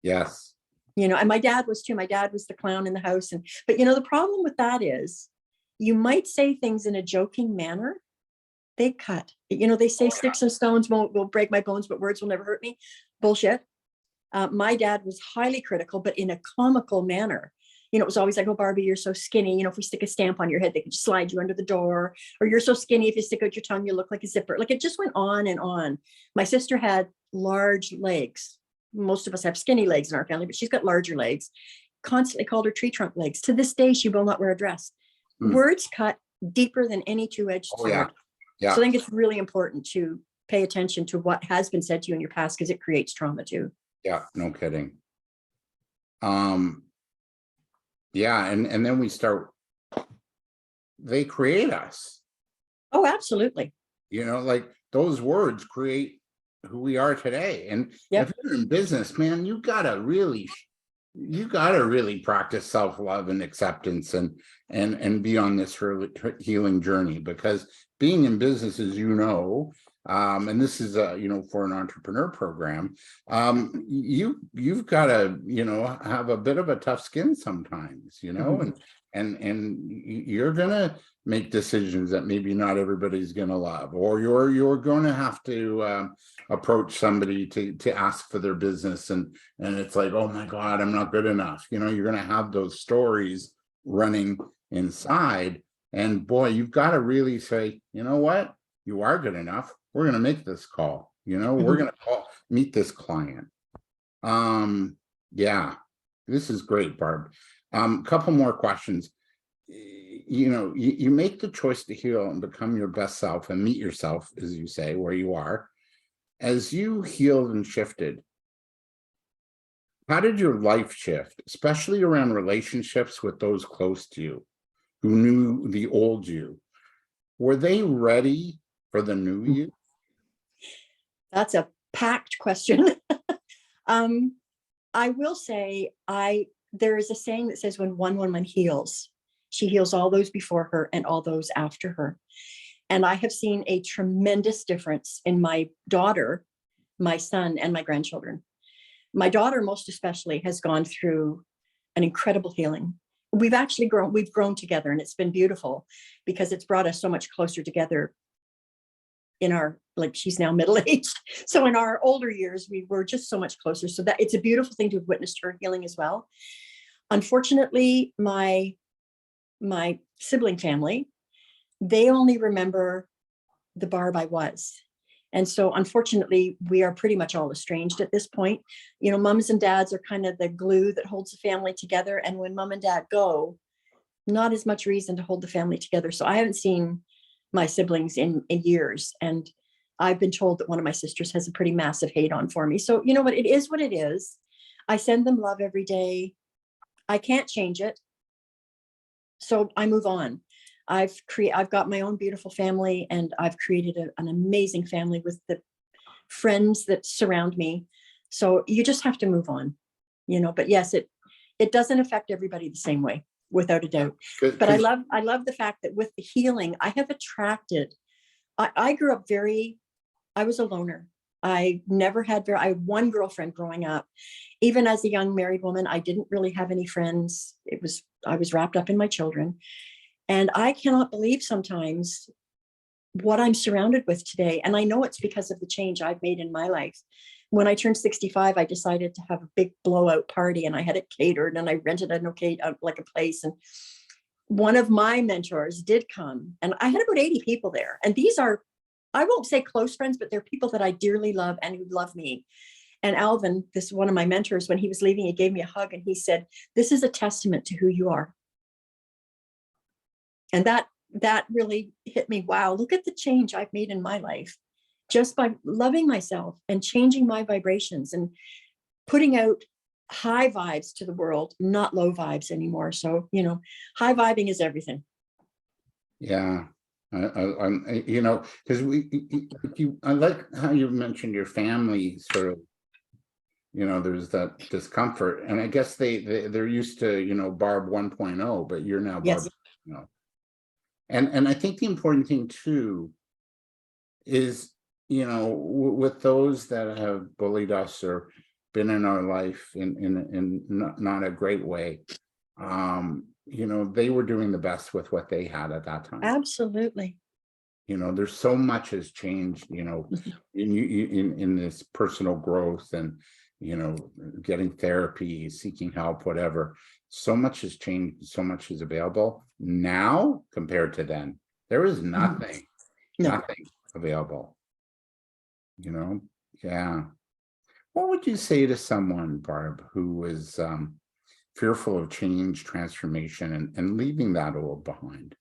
Yes. You know, and my dad was too. My dad was the clown in the house. But you know, the problem with that is you might say things in a joking manner. They cut. You know, they say sticks and stones will break my bones, but words will never hurt me. Bullshit. My dad was highly critical, but in a comical manner. You know, it was always like, oh, Barbie, you're so skinny. You know, if we stick a stamp on your head, they could slide you under the door. Or you're so skinny, if you stick out your tongue, you look like a zipper. Like it just went on and on. My sister had large legs. Most of us have skinny legs in our family, but she's got larger legs. Constantly called her tree trunk legs. To this day, she will not wear a dress. Words cut deeper than any two-edged sword. Yeah. Yeah. So I think it's really important to pay attention to what has been said to you in your past, because it creates trauma too. Yeah, no kidding. Yeah, and then we start, they create us. Oh, absolutely. You know, like those words create who we are today. And Yep. if you're in business, man, you gotta really practice self-love and acceptance and be on this healing journey, because being in business, as you know, and this is you know, for an entrepreneur program, you've got to, you know, have a bit of a tough skin sometimes, you know, and you're gonna make decisions that maybe not everybody's gonna love, or you're going to have to approach somebody to ask for their business, and it's like, oh my God, I'm not good enough. You know, you're gonna have those stories running inside, and boy, you've got to really say, you know what, you are good enough. We're going to make this call, you know, we're going to meet this client. Yeah, this is great, Barb. Couple more questions. You know, you make the choice to heal and become your best self and meet yourself, as you say, where you are. As you healed and shifted, how did your life shift, especially around relationships with those close to you, who knew the old you? Were they ready for the new you? That's a packed question. I will say, there is a saying that says, when one woman heals, she heals all those before her and all those after her. And I have seen a tremendous difference in my daughter, my son, and my grandchildren. My daughter, most especially, has gone through an incredible healing. We've grown together, and it's been beautiful because it's brought us so much closer together in our, like, she's now middle-aged. So in our older years, we were just so much closer. So that it's a beautiful thing to have witnessed her healing as well. Unfortunately, my sibling family, they only remember the Barb I was. And so unfortunately, we are pretty much all estranged at this point. You know, moms and dads are kind of the glue that holds the family together. And when mom and dad go, not as much reason to hold the family together. So I haven't seen my siblings in years. And I've been told that one of my sisters has a pretty massive hate on for me. So you know what? It is what it is. I send them love every day. I can't change it. So I move on. I've got my own beautiful family, and I've created an amazing family with the friends that surround me. So you just have to move on, you know, but yes, it doesn't affect everybody the same way, without a doubt. But I love the fact that with the healing, I have attracted, I grew up I was a loner. I had one girlfriend growing up. Even as a young married woman, I didn't really have any friends. I was wrapped up in my children. And I cannot believe sometimes what I'm surrounded with today. And I know it's because of the change I've made in my life. When I turned 65, I decided to have a big blowout party, and I had it catered, and I rented like a place. And one of my mentors did come, and I had about 80 people there. And these are, I won't say close friends, but they're people that I dearly love and who love me. And Alvin, this one of my mentors, when he was leaving, he gave me a hug and he said, "This is a testament to who you are." And that really hit me. Wow, look at the change I've made in my life just by loving myself and changing my vibrations and putting out high vibes to the world, not low vibes anymore. So, you know, high vibing is everything. Yeah. I'm, you know, because I like how you mentioned your family sort of, you know, there's that discomfort, and I guess they're used to, you know, Barb 1.0, but you're now Barb, Yes. you know. And I think the important thing too is, you know, with those that have bullied us or been in our life in not a great way, you know, they were doing the best with what they had at that time. Absolutely. You know, there's so much has changed, you know, in this personal growth and, you know, getting therapy, seeking help, whatever. So much has changed, so much is available now compared to then. There is nothing, nothing available. You know, yeah. What would you say to someone, Barb, who was fearful of change, transformation, and leaving that old behind?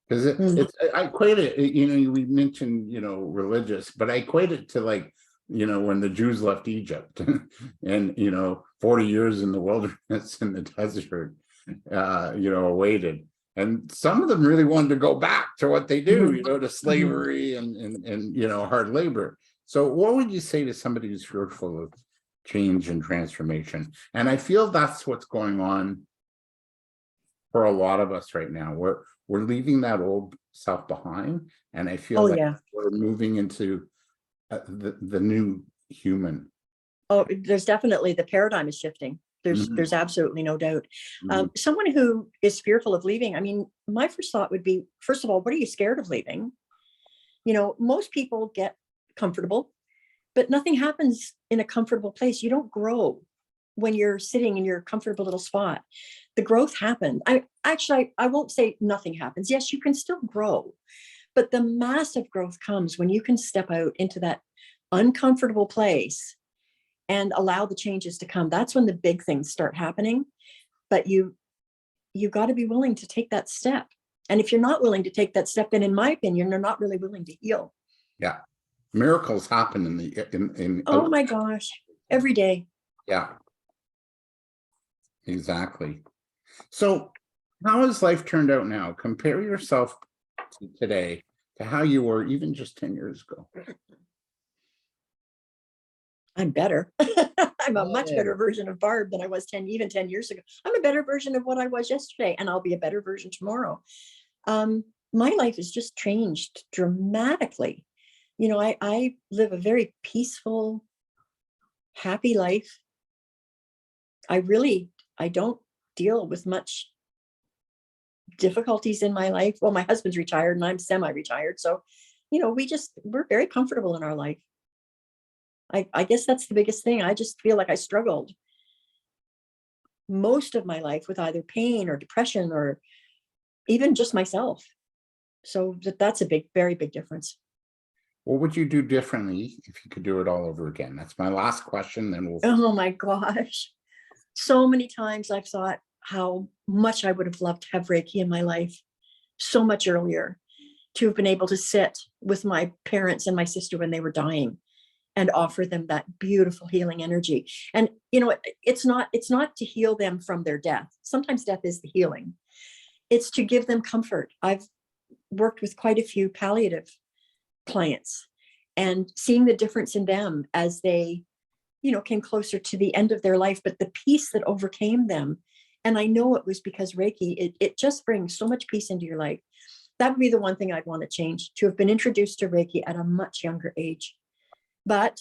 Because I equate it, you know, we mentioned, you know, religious, but I equate it to, like, you know, when the Jews left Egypt and, you know, 40 years in the wilderness in the desert, you know, awaited. And some of them really wanted to go back to what they do, you know, to slavery and, you know, hard labor. So what would you say to somebody who's fearful of change and transformation? And I feel that's what's going on for a lot of us right now. We're leaving that old self behind. And I feel we're moving into the new human. Oh, there's definitely, the paradigm is shifting. There's absolutely no doubt. Someone who is fearful of leaving, I mean, my first thought would be, first of all, what are you scared of leaving? You know, most people get comfortable, but nothing happens in a comfortable place. You don't grow when you're sitting in your comfortable little spot. The growth happened. I won't say nothing happens. Yes, you can still grow, but the massive growth comes when you can step out into that uncomfortable place and allow the changes to come. That's when the big things start happening. But you got to be willing to take that step. And if you're not willing to take that step, then in my opinion, you're not really willing to heal. Yeah. Miracles happen in oh my gosh, every day. Yeah. Exactly. So how has life turned out now? Compare yourself to today to how you were even just 10 years ago. I'm better. I'm a much better version of Barb than I was 10 years ago. I'm a better version of what I was yesterday, and I'll be a better version tomorrow. My life has just changed dramatically. You know, I live a very peaceful, happy life. I don't deal with much difficulties in my life. Well, my husband's retired and I'm semi-retired. So, you know, we're very comfortable in our life. I guess that's the biggest thing. I just feel like I struggled most of my life with either pain or depression or even just myself. So that's a very big difference. What would you do differently if you could do it all over again? That's my last question. Then we'll. Oh my gosh. So many times I've thought how much I would have loved to have Reiki in my life so much earlier, to have been able to sit with my parents and my sister when they were dying and offer them that beautiful healing energy. And, you know, it's not to heal them from their death. Sometimes death is the healing. It's to give them comfort. I've worked with quite a few palliative clients, and seeing the difference in them as they, you know, came closer to the end of their life, but the peace that overcame them. And I know it was because Reiki, it just brings so much peace into your life. That would be the one thing I'd want to change, to have been introduced to Reiki at a much younger age. But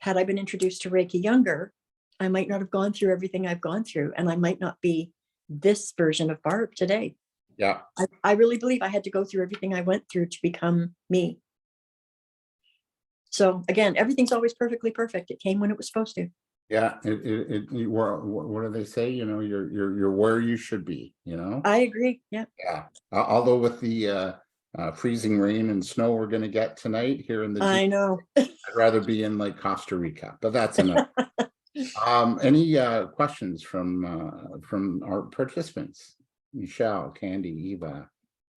had I been introduced to Reiki younger, I might not have gone through everything I've gone through, and I might not be this version of Barb today. Yeah. I really believe I had to go through everything I went through to become me. So again, everything's always perfectly perfect. It came when it was supposed to. Yeah. What do they say? You know, you're where you should be, you know? I agree. Yeah. Yeah. Although with the freezing rain and snow we're going to get tonight here in the I know. I'd rather be in like Costa Rica, but that's enough. Any questions from our participants? Michelle, Candy, Eva,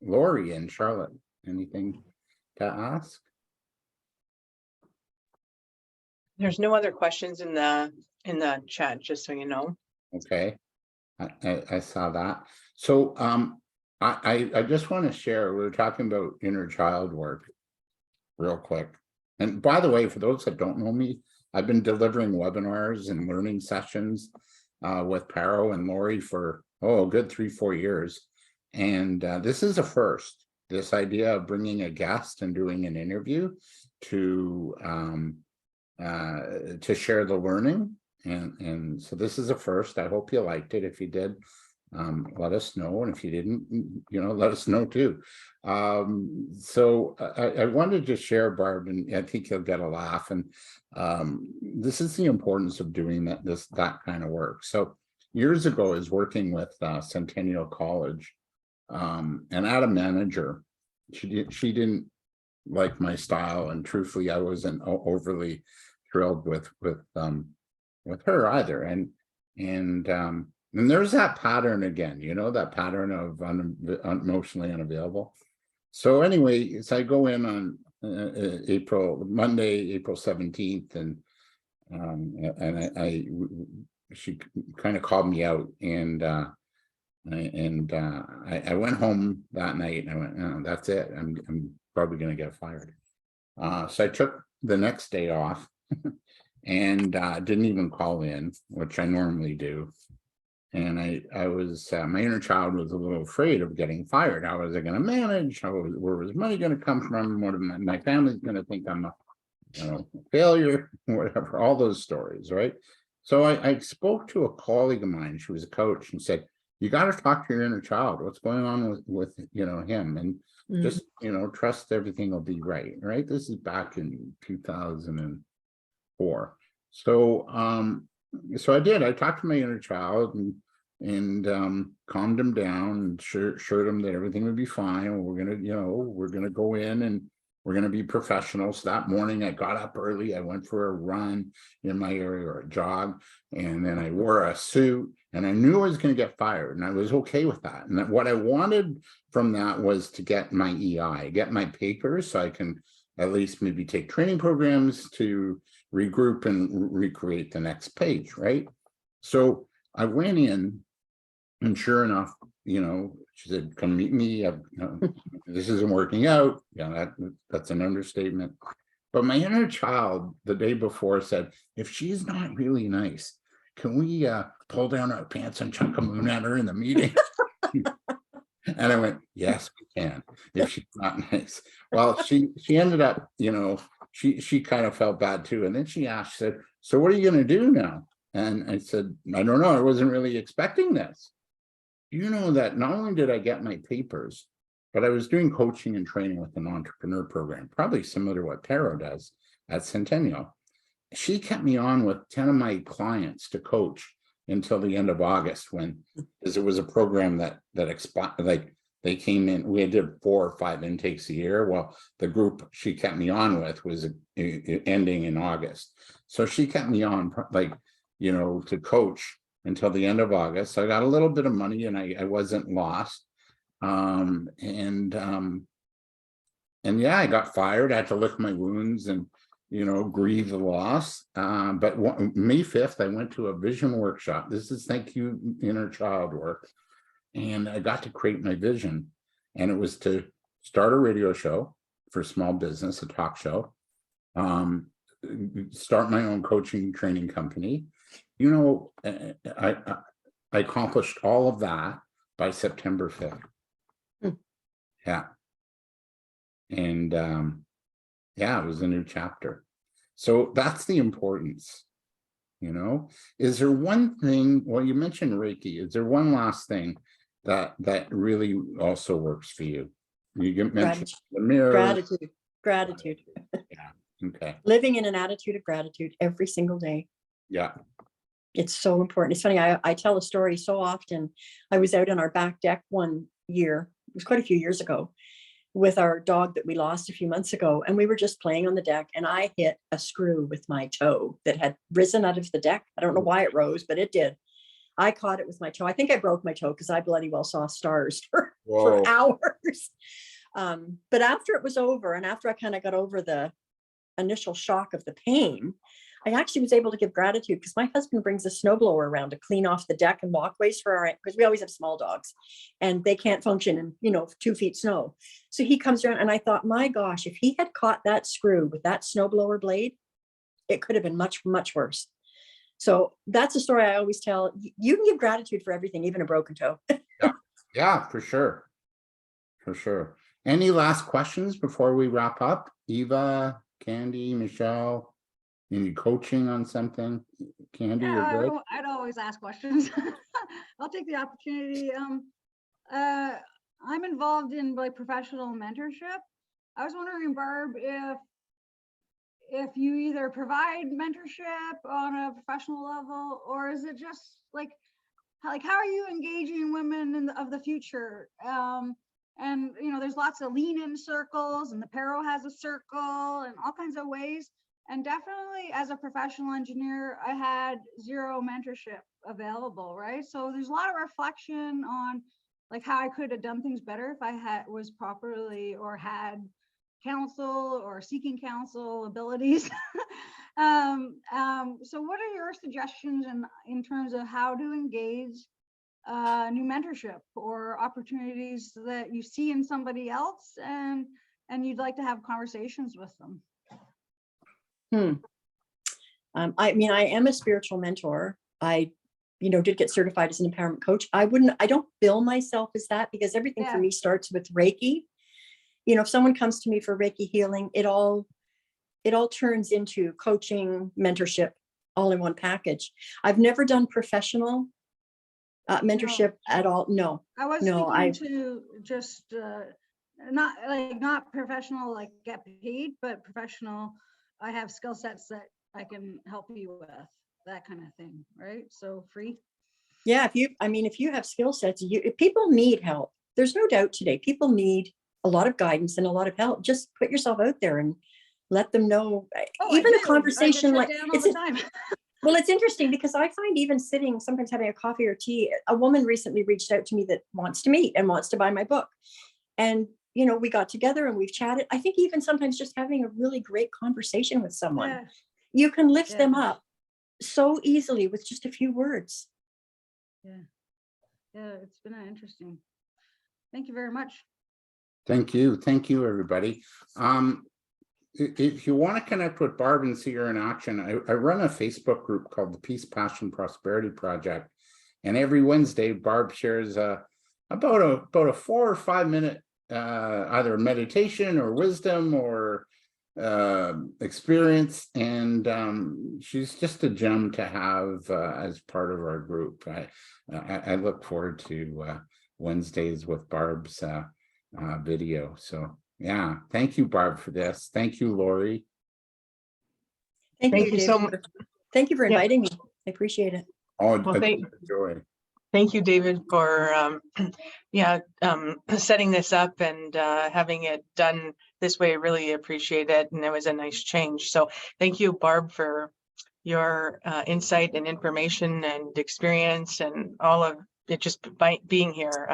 Lori, and Charlotte. Anything to ask? There's no other questions in the chat, just so you know. Okay, I saw that. So I just want to share, we were talking about inner child work real quick. And by the way, for those that don't know me, I've been delivering webinars and learning sessions with Paro and Lori for, a good 3-4 years. And this is a first, this idea of bringing a guest and doing an interview to share the learning. And so this is a first. I hope you liked it. If you did, let us know. And if you didn't, you know, let us know too. So I wanted to share, Barb, and I think you'll get a laugh. And this is the importance of doing that kind of work. So years ago, I was working with Centennial College, and I had a manager. She didn't like my style, and truthfully, I wasn't overly thrilled with her either. And there's that pattern again, you know, that pattern of emotionally unavailable. So anyway, as I go in on Monday, April 17th, and she kind of called me out, and I went home that night, and I went, oh, that's it. I'm probably going to get fired. So I took the next day off and didn't even call in, which I normally do. And I was, my inner child was a little afraid of getting fired. How was I going to manage? Where was money going to come from? What my family's going to think I'm a failure, whatever, all those stories, right? So I spoke to a colleague of mine. She was a coach, and said, you got to talk to your inner child. What's going on with him? And just, trust everything will be right. Right. This is back in 2004. So, so I did. I talked to my inner child and calmed him down and assured him that everything would be fine. We're gonna go in and we're gonna be professional. So that morning I got up early. I went for a run in my area, or a jog, and then I wore a suit, and I knew I was gonna get fired, and I was okay with that. And what I wanted from that was to get my EI, get my papers, so I can at least maybe take training programs to regroup and recreate the next page, right? So I went in, and sure enough, she said, come meet me. This isn't working out. Yeah, that's an understatement. But my inner child the day before said, if she's not really nice, can we pull down our pants and chuck a moon at her in the meeting? And I went, yes, we can, if she's not nice. Well, she ended up, she kind of felt bad too. And then she said, so what are you going to do now? And I said, I don't know. I wasn't really expecting this. You know that not only did I get my papers, but I was doing coaching and training with an entrepreneur program, probably similar to what Taro does at Centennial. She kept me on with 10 of my clients to coach until the end of August, because it was a program that expired. Like, they came in, we did 4 or 5 intakes a year. Well, the group she kept me on with was ending in August. So she kept me on to coach until the end of August. So I got a little bit of money, and I wasn't lost. yeah, I got fired. I had to lick my wounds and, you know, grieve the loss. But May 5th, I went to a vision workshop. This is Thank You Inner Child work. And I got to create my vision. And it was to start a radio show for small business, a talk show, start my own coaching training company. You know, I accomplished all of that by September 5th. Yeah. And yeah, it was a new chapter. So that's the importance, you know. Is there one thing, well, you mentioned Reiki, is there one last thing that really also works for you? You mentioned the mirror. Gratitude. Yeah. Okay. Living in an attitude of gratitude every single day. Yeah. It's so important. It's funny, I tell a story so often. I was out on our back deck one year, it was quite a few years ago, with our dog that we lost a few months ago. And we were just playing on the deck and I hit a screw with my toe that had risen out of the deck. I don't know why it rose, but it did. I caught it with my toe. I think I broke my toe because I bloody well saw stars for hours. But after it was over and after I kind of got over the initial shock of the pain, I actually was able to give gratitude because my husband brings a snowblower around to clean off the deck and walkways for our, because we always have small dogs and they can't function in, you know, 2 feet snow. So he comes around and I thought, my gosh, if he had caught that screw with that snowblower blade, it could have been much, much worse. So that's a story I always tell. You can give gratitude for everything, even a broken toe. Yeah, for sure. For sure. Any last questions before we wrap up? Eva, Candy, Michelle, any coaching on something? Candy, Yeah, you're good? I'd always ask questions. I'll take the opportunity. I'm involved in like professional mentorship. I was wondering, Barb, if you either provide mentorship on a professional level, or is it just like how are you engaging women of the future? And you know, there's lots of lean-in circles, and the Paro has a circle, and all kinds of ways. And definitely, as a professional engineer, I had zero mentorship available, right? So there's a lot of reflection on like how I could have done things better if I was properly or had counsel or seeking counsel abilities. So what are your suggestions in terms of how to engage new mentorship or opportunities that you see in somebody else and you'd like to have conversations with them? I mean, I am a spiritual mentor. I, you know, did get certified as an empowerment coach. I don't bill myself as that because everything for me starts with Reiki. You know, if someone comes to me for Reiki healing, it all turns into coaching, mentorship, all in one package. I've never done professional mentorship at all. No, I was thinking to just not professional, like get paid, but professional. I have skill sets that I can help you with, that kind of thing, right? So free. Yeah, if you have skill sets, people need help. There's no doubt today, people need a lot of guidance and a lot of help. Just put yourself out there and let them know. Even a conversation like well, it's interesting because I find even sitting, sometimes having a coffee or tea, a woman recently reached out to me that wants to meet and wants to buy my book. And, you know, we got together and we've chatted. I think even sometimes just having a really great conversation with someone, you can lift them up so easily with just a few words. Yeah, it's been interesting. Thank you very much. Thank you, everybody. If you want to connect with Barb and see her in action, I run a Facebook group called the Peace, Passion, Prosperity Project, and every Wednesday Barb shares about a 4 or 5 minute either meditation or wisdom or experience, and she's just a gem to have as part of our group. I look forward to Wednesdays with Barb's video. So yeah, thank you, Barb, for this. Thank you, Lori. Thank you David. so much. Thank you for inviting me. I appreciate it. Oh, well, joy. Thank you, David, for setting this up and having it done this way. I really appreciate it, and it was a nice change. So thank you, Barb, for your insight and information and experience and all of it, just by being here.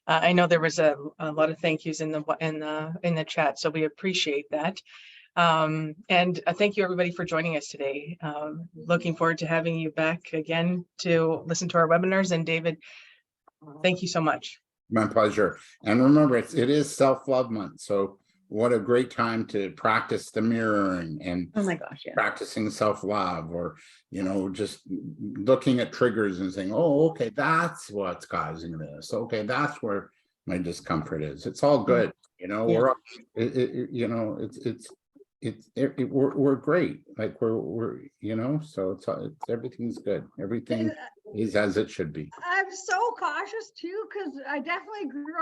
I know there was a lot of thank yous in the chat, so we appreciate that. And thank you everybody for joining us today. Looking forward to having you back again to listen to our webinars. And David, thank you so much. My pleasure. And remember, it is self-love month. So what a great time to practice the mirroring and Oh my gosh, yeah. practicing self-love, or, you know, just looking at triggers and saying, oh, okay, that's what's causing this. Okay, that's where my discomfort is. It's all good. You know, you know, we're great. Like we're, you know, so it's everything's good. Everything is as it should be. I'm so cautious too, because I definitely grew